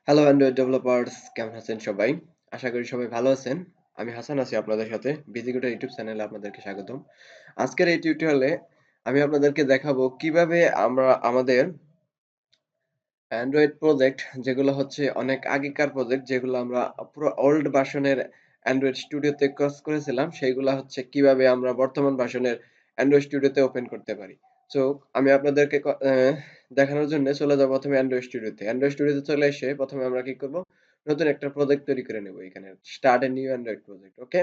Hello Android developers, কেমন আছেন সবাই? আশা করি সবাই ভালো আছেন। আমি হাসান আছি আপনাদের সাথে। বিজিগুটা ইউটিউব চ্যানেলে আপনাদেরকে স্বাগতম। আজকের এই টিউটোরিয়ালে আমি আপনাদেরকে দেখাবো কিভাবে আমরা আমাদের অ্যান্ড্রয়েড প্রজেক্ট, যেগুলো হচ্ছে অনেক আগেকার প্রজেক্ট, যেগুলো আমরা পুরো ওল্ড ভার্সনের অ্যান্ড্রয়েড স্টুডিওতে কাজ করেছিলাম, সেইগুলা হচ্ছে কিভাবে আমরা বর্তমান ভার্সনের অ্যান্ড্রয়েড স্টুডিওতে ওপেন করতে পারি। সো আমি আপনাদেরকে দেখানোর জন্য চলে যাবো প্রথমে অ্যান্ড্রয়েড স্টুডিওতে। অ্যান্ড্রয়েড স্টুডিওতে চলে এসে প্রথমে আমরা কি করব, নতুন একটা প্রজেক্ট তৈরি করে নেব। এখানে start a new Android project. Okay,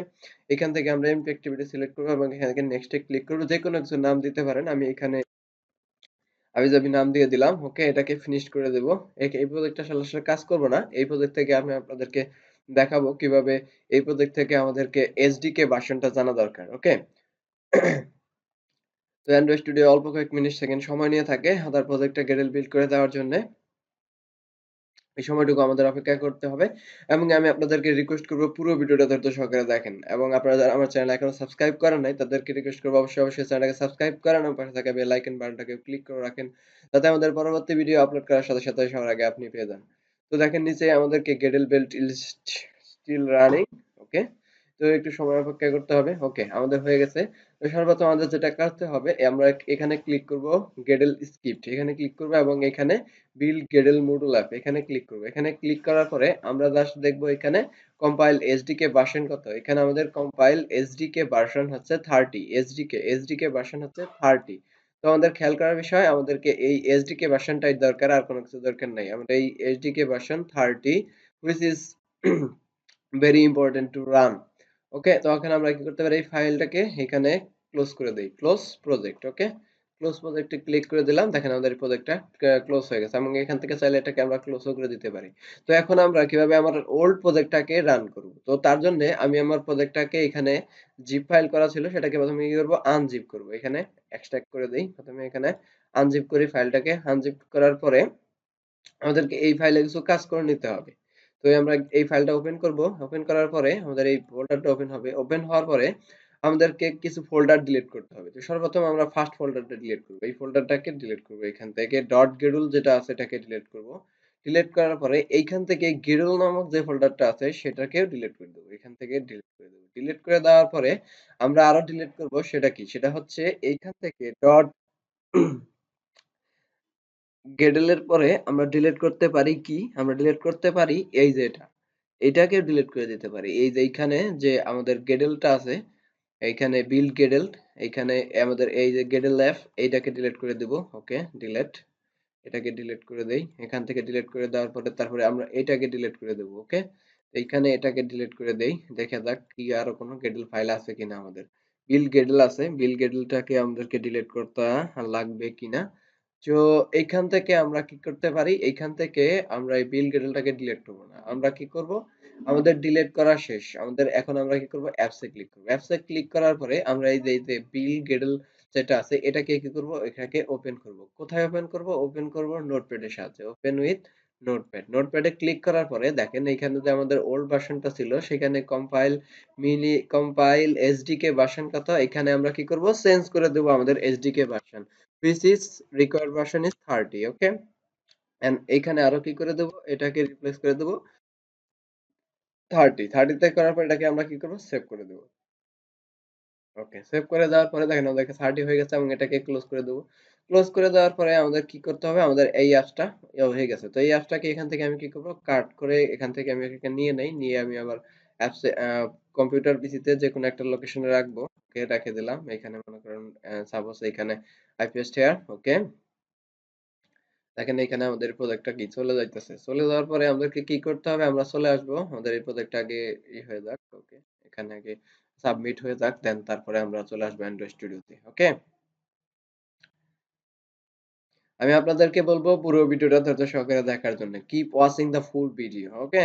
এখান থেকে আমরা এমপি অ্যাক্টিভিটি সিলেক্ট করবো এবং এখানে নেক্সট এ ক্লিক করবো। যে কোনো কিছু নাম দিতে পারেন। আমি এখানে হাবিজাবি নাম দিয়ে দিলাম। ওকে, এটাকে ফিনিশ করে দেব। এই প্রজেক্টটা আসলে কাজ করব না। এই প্রজেক্ট থেকে আমি আপনাদেরকে দেখাবো কিভাবে এই প্রজেক্ট থেকে আমাদেরকে এসডিকে ভার্সনটা জানা দরকার। ওকে, তো অ্যান্ড্রয়েড স্টুডিও অল্প কয়েক মিনিট সেকেন্ড সময় নিয়ে থাকে তার প্রজেক্টটা গেডেল বিল্ড করে দেওয়ার জন্য। এই সময়টুকু আমাদের অপেক্ষা করতে হবে এবং আমি আপনাদেরকে রিকোয়েস্ট করব পুরো ভিডিওটা ধৈর্য সহকারে দেখেন এবং আপনারা যারা আমার চ্যানেল এখনো সাবস্ক্রাইব করেন নাই তাদেরকে রিকোয়েস্ট করব অবশ্যই চ্যানেলটাকে সাবস্ক্রাইব করেন এবং পাশে থাকা বেল আইকন বাটনটাকে ক্লিক করে রাখেন, যাতে আমাদের পরবর্তী ভিডিও আপলোড করার সাথে সাথে সবার আগে আপনি পেয়ে যান। তো দেখেন নিচে আমাদেরকে গেডেল বেল্ট স্টিল রানিং। ওকে, তো একটু সময় অপেক্ষা করতে হবে। ওকে, আমাদের হয়ে গেছে। তো সর্বপ্রথম আমাদের যেটা করতে হবে, আমরা এখানে ক্লিক করব গেডেল স্ক্রিপ্ট, এখানে ক্লিক করব এবং এখানে বিল্ড গেডেল মডুল অ্যাপ এখানে ক্লিক করব। এখানে ক্লিক করার পরে আমরা জাস্ট দেখব এখানে কম্পাইল এসডিকে ভার্সন কত। এখানে আমাদের কম্পাইল এসডিকে ভার্সন হচ্ছে 30, এসডিকে ভার্সন হচ্ছে 30। তো আমাদের খেয়াল করার বিষয়, আমাদেরকে এই এসডিকে ভার্সনটাই দরকার, আর কোনো কিছু দরকার নাই। আমরা এই SDK version 30 which is very important to run. ওকে, তো এখন আমরা কি করতে পারি, এই ফাইলটাকে এখানে ক্লোজ করে দেই, ক্লোজ প্রজেক্ট। ওকে, ক্লোজ প্রজেক্টে ক্লিক করে দিলাম। দেখেন আমাদের প্রজেক্টটা ক্লোজ হয়ে গেছে এবং এখান থেকে চাইলে এটাকে আমরা ক্লোজও করে দিতে পারি। তো এখন আমরা কিভাবে আমার ওল্ড প্রজেক্টটাকে রান করব, তো তার জন্য আমি আমার প্রজেক্টটাকে এখানে জিপ ফাইল করা ছিল, সেটাকে প্রথমে কি করব, আনজিপ করব। এখানে এক্সট্রাক্ট করে দেই, প্রথমে এখানে আনজিপ করি ফাইলটাকে। আনজিপ করার পরে আমাদেরকে এই ফাইলে কিছু কাজ করে নিতে হবে। তো আমরা এই ফাইলটা ওপেন করব। ওপেন করার পরে আমাদের এই ফোল্ডারটা ওপেন হবে। ওপেন হওয়ার পরে আমাদেরকে কিছু ফোল্ডার ডিলিট করতে হবে। তো সর্বপ্রথম আমরা ফার্স্ট ফোল্ডারটা ডিলিট করব। এই ফোল্ডারটাকে ডিলিট করব। এখান থেকে ডট গেডুল যেটা আছে এটাকে ডিলিট করব। ডিলিট করার পরে এইখান থেকে গেডুল নামক যে ফোল্ডারটা আছে সেটাকেও ডিলিট করে দেব। এখান থেকে ডিলিট করে দেব। ডিলিট করে দেওয়ার পরে আমরা আরো ডিলিট করব। সেটা কি? সেটা হচ্ছে এইখান থেকে ডট গেডেলের পরে আমরা ডিলিট করতে পারি কি, আমরা ডিলিট করতে পারি এই যে এটাকে ডিলিট করে দিতে পারি। এই যে এইখানে যে আমাদের গেডেলটা আছে, এইখানে বিল্ড গেডেল, এইখানে আমাদের এই যে গেডেল ল্যাব, এইটাকে ডিলিট করে দিব। ওকে, ডিলিট, এটাকে ডিলিট করে দেই। এখান থেকে ডিলিট করে দেওয়ার পরে তারপরে আমরা এটাকে ডিলিট করে দেব। ওকে, এইখানে এটাকে ডিলিট করে দেই। দেখা যাক কি আরো কোনো গেডেল ফাইল আছে কিনা। আমাদের বিল্ড গেডেল আছে, বিল্ড গেডেলটাকে আমাদেরকে ডিলিট করতে লাগবে কিনা। তো এইখান থেকে আমরা কি করতে পারি, এইখান থেকে আমরা এই বিল গেডেলটাকে ডিলিট করব না। আমরা কি করব, আমাদের ডিলিট করা শেষ। আমাদের এখন আমরা কি করব, অ্যাপসে ক্লিক করব। অ্যাপসে ক্লিক করার পরে আমরা এই যে বিল গেডেল যেটা আছে এটাকে কি করব, এটাকে ওপেন করব। কোথায় ওপেন করব, ওপেন করব নোটপ্যাডের সাহায্যে। Open with Notepad. নোটপ্যাডে ক্লিক করার পরে দেখেন এখানে যে আমাদের ওল্ড ভার্সনটা ছিল সেখানে কম্পাইল এসডিকে ভার্সন কত, এখানে আমরা কি করব, চেঞ্জ করে দেব আমাদের SDK version which is required version is 30. okay, and এখানে আরো কি করে দেব, এটাকে রিপ্লেস করে দেব 30 তে করার পর এটাকে আমরা কি করব, সেভ করে দেব। ওকে, সেভ করে দেওয়ার পরে দেখেন আমাদের 30 হয়ে গেছে এবং এটাকে ক্লোজ করে দেব। ক্লোজ করে দেওয়ার পরে আমাদের কি করতে হবে, আমাদের এই অ্যাপসটা হয়ে গেছে। তো এই অ্যাপসটাকে এখান থেকে আমি কি করব, কাট করে এখান থেকে আমি এটাকে নিয়ে নেই, নিয়ে আমি আবার অ্যাপসে কম্পিউটার পিসিতে যে কোনো একটা লোকেশনে রাখবো। ওকে, রেখে দিলাম। এখানে মনে করেন সাপোজ এখানে আই পেস্ট হিয়ার। ওকে, দেখেন এখানে আমাদের প্রজেক্টটা কি চলে যাইতেছে। চলে যাওয়ার পরে আমাদেরকে কি করতে হবে, আমরা চলে আসবো আমাদের এই প্রজেক্টটা আগে হয়ে যাক। ওকে, এখানে আগে সাবমিট হয়ে যাক, দেন তারপরে আমরা চলে আসবো অ্যান্ড্রয়েড স্টুডিওতে। ওকে, আমি আপনাদেরকে বলবো পুরো ভিডিওটা ধৈর্য সহকারে দেখার জন্য। Keep watching the full video. Okay,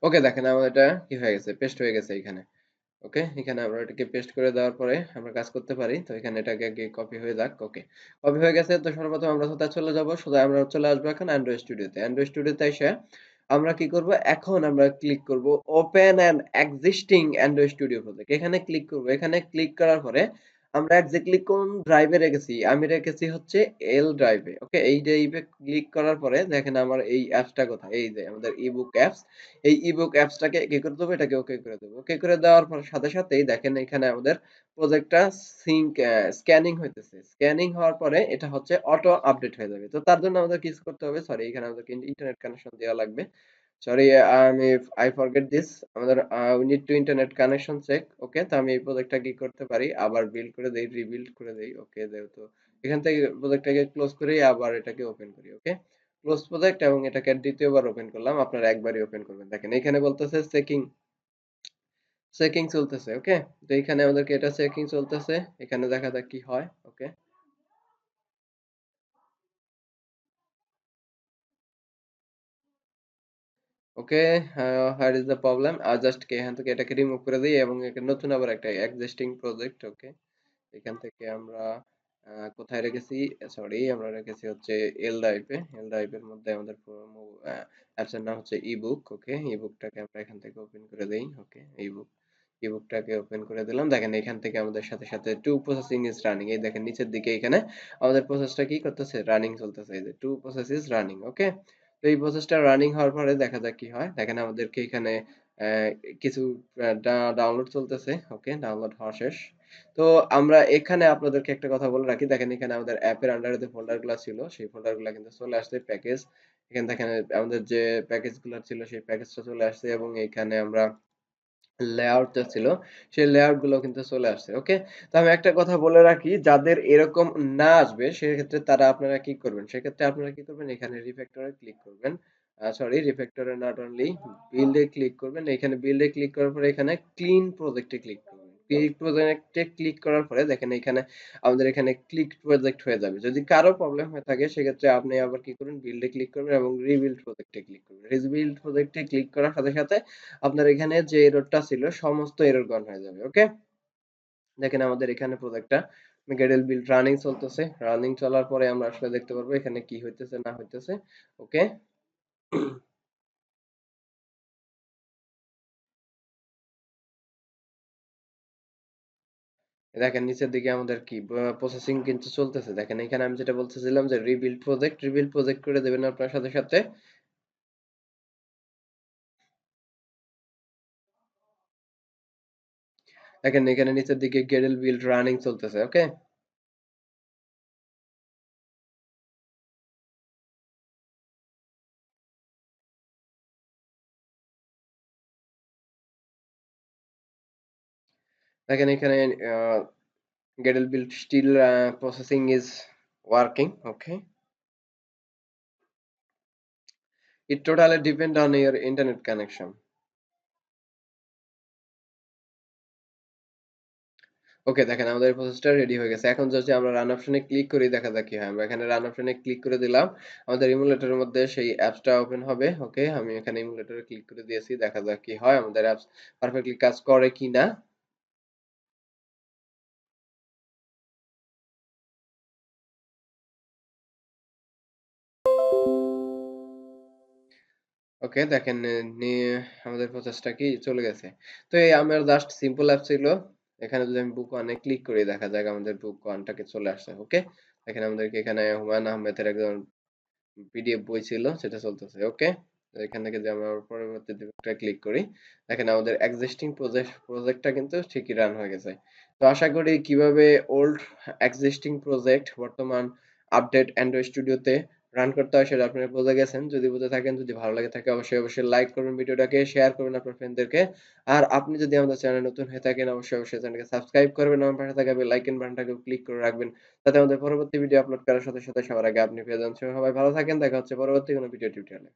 okay, দেখেন আমার এটা কি হয়ে গেছে, পেস্ট হয়ে গেছে এখানে। ওকে, এখানে আমরা এটাকে পেস্ট করে দেওয়ার পরে আমরা কাজ করতে পারি। তো এখানে এটাকে আগে কপি হয়ে যাক। ওকে, কপি হয়ে গেছে। তো সর্বপ্রথম আমরা কোথায় চলে যাব, সোজা আমরা চলে আসবো এখন অ্যান্ড্রয়েড স্টুডিওতে। অ্যান্ড্রয়েড স্টুডিওতে এসে আমরা কি করব? এখন আমরা ক্লিক করব open an existing Android studio project. এখানে ক্লিক করব। এখানে ক্লিক করার পরে আমরা এক্সাক্টলি কোন ড্রাইভে রেখেছি? আমি রেখেছি হচ্ছে এল ড্রাইভে। ওকে? এই ড্রাইভে ক্লিক করার পরে দেখেন আমার এই অ্যাপসটা কোথায়? এই যে আমাদের ইবুক অ্যাপস। এই ইবুক অ্যাপসটাকে কি করে দেবো? এটাকে ওকে করে দেবো। ওকে করে দেওয়ার পর সাথে সাথেই দেখেন এখানে আমাদের প্রজেক্টটা স্ক্যানিং হইতেছে। স্ক্যানিং হওয়ার পরে এটা হচ্ছে অটো আপডেট হয়ে যাবে। তো তার জন্য আমাদের কিছু করতে হবে। সরি, এখানে আমাদেরকে ইন্টারনেট কানেকশন দেওয়া লাগবে। Sorry, I forget this. আমাদের we need to internet connection check. ওকে, তো আমি এই প্রজেক্টটা কি করতে পারি? আবার বিল্ড করে দেই, রিবিল্ড করে দেই। ওকে, যেহেতু এখান থেকে প্রজেক্টটাকে ক্লোজ করি, আবার এটাকে ওপেন করি। ওকে, ক্লোজ প্রজেক্ট এবং এটাকে দ্বিতীয়বার ওপেন করলাম। আপনারা একবারই ওপেন করবেন। দেখেন এখানে বলতেছে চেকিং চেকিং চলতেছে। ওকে, তো এখানে আমাদেরকে এটা চেকিং চলতেছে। এখানে দেখা যাক কি হয়। Okay, okay, where is the problem? Just এখান থেকে এটাকে রিমুভ করে দিই এবং নতুন আবার একটা এক্সিস্টিং প্রজেক্ট। ওকে, এখান থেকে আমরা কোথায় রেখেছি? সরি, আমরা রেখেছি হচ্ছে এল ড্রাইভে। এল ড্রাইভের মধ্যে আমাদের অ্যাপসের নাম হচ্ছে ইবুক। ওকে, ইবুকটাকে আমরা এখান থেকে ওপেন করে দেই। ওকে, ইবুকটাকে ওপেন করে দিলাম। দেখেন এখান থেকে আমাদের সাথে সাথে টু প্রসেসিং ইজ রানিং। এই দেখেন নিচের দিকে এখানে আমাদের প্রসেসটা কি করতেছে? রানিং চলতেছে। এই যে টু প্রসেস ইজ রানিং। ওকে, তো এই প্রসেসটা রানিং হওয়ার পরে দেখা যাক কি হয়। দেখেন আমাদেরকে এখানে কিছু ডাউনলোড চলতেছে। ওকে, ডাউনলোড হওয়া শেষ। তো আমরা এখানে আপনাদেরকে একটা কথা বলে রাখি। দেখেন এখানে আমাদের অ্যাপের আন্ডারে যে ফোল্ডারগুলা ছিল, সেই ফোল্ডারগুলা কিন্তু চলে আসছে। প্যাকেজ, এখানে দেখেন আমাদের যে প্যাকেজগুলা ছিল সেই প্যাকেজটা চলে আসছে এবং এখানে আমরা লেআউট যা ছিল সেই লেআউট গুলো কিন্তু চলে আসছে। ওকে, তো আমি একটা কথা বলে রাখি, যাদের এরকম না আসবে সেক্ষেত্রে তারা আপনারা কি করবেন? সেক্ষেত্রে আপনারা কি করবেন? এখানে রিফ্যাক্টরে ক্লিক করবেন। সরি, রিফ্যাক্টরে নট অনলি, বিল্ডে ক্লিক করবেন। এখানে বিল্ডে ক্লিক করার পরে এখানে ক্লিন প্রজেক্টে ক্লিক করবেন। ক্লিক প্রজেক্টে ক্লিক করার পরে দেখেন এখানে আমাদের এখানে ক্লিক প্রজেক্ট হয়ে যাবে। যদি কারো প্রবলেম হয়ে থাকে সেক্ষেত্রে আপনি আবার কি করবেন? বিল্ডে ক্লিক করবেন এবং রিবিল্ড প্রজেক্টে ক্লিক করবেন। রিবিল্ড প্রজেক্টে ক্লিক করার সাথে সাথে আপনার এখানে যে এররটা ছিল সমস্ত এরর গন হয়ে যাবে। ওকে, দেখেন আমাদের এখানে প্রজেক্টটা গ্যাডেল বিল্ড রানিং চলতেছে। রানিং চলার পরে আমরা আসলে দেখতে পারবো এখানে কি হইতেছে না হইতেছে। ওকে, দেখেন নিচের দিকে আমাদের কি প্রসেসিং কিন্তু চলতেছে। দেখেন এখানে আমি যেটা বলতেছিলাম যে রিবিল্ড প্রজেক্ট করে দেবেন আপনার সাথে সাথে। দেখেন এখানে নিচের দিকে গ্যাডেল বিল্ড রানিং চলতেছে। ওকে, দেখেন এখানে Gradle build still processing is working. Okay, it totally depend on your internet connection. Okay, দেখেন আমাদের প্রসেসটা রেডি হয়ে গেছে। এখন যদি আমরা রান অপশনে ক্লিক করি দেখা যাক কি হয়। আমরা এখানে রান অপশনে ক্লিক করে দিলাম। আমাদের ইমুলেটরের মধ্যে সেই অ্যাপসটা ওপেন হবে। ওকে, আমি এখানে ইমুলেটরে ক্লিক করে দিয়েছি। দেখা যাক কি হয়। আমাদের অ্যাপস পারফেক্টলি কাজ করে কিনা। ওকে, দেখেন নিয়ে আমাদের প্রসেসটা কি চলে গেছে। তো এই আমার জাস্ট সিম্পল অ্যাপ ছিল। এখানে যদি আমি বুক ওয়ানে ক্লিক করি দেখা যাক আমাদের বুক ওয়ানটাকে চলে আসছে। ওকে, দেখেন আমাদেরকে এখানে হুমায়ুন আহমেদের একজন পিডিএফ বই ছিল সেটা চলতেছে। ওকে, তো এখান থেকে যে আমরা পরবর্তী একটা ক্লিক করি দেখেন আমাদের এক্সিস্টিং প্রজেক্টটা কিন্তু ঠিকই রান হয়ে গেছে। তো আশা করি কিভাবে ওল্ড এক্সিস্টিং প্রজেক্ট বর্তমান আপডেট অ্যান্ড্রয়েড স্টুডিওতে রান করতে হয় সেটা আপনারা বুঝে গেছেন। যদি বুঝে থাকেন, যদি ভালো লাগে থাকে অবশ্যই অবশ্যই লাইক করবেন, ভিডিওটাকে শেয়ার করবেন আপনার ফ্রেন্ডদেরকে। আর আপনি যদি আমাদের চ্যানেলে নতুন হয়ে থাকেন অবশ্যই অবশ্যই চ্যানেলকে সাবস্ক্রাইব করবেন এবং পাশে থাকা বেল আইকন বাটনটাকেও ক্লিক করে রাখবেন, যাতে আমাদের পরবর্তী ভিডিও আপলোড করার সাথে সাথে সবার আগে আপনি পেয়ে যান। সবাই ভালো থাকেন, দেখা হচ্ছে পরবর্তী কোনো ভিডিও টিউটোরিয়ালে।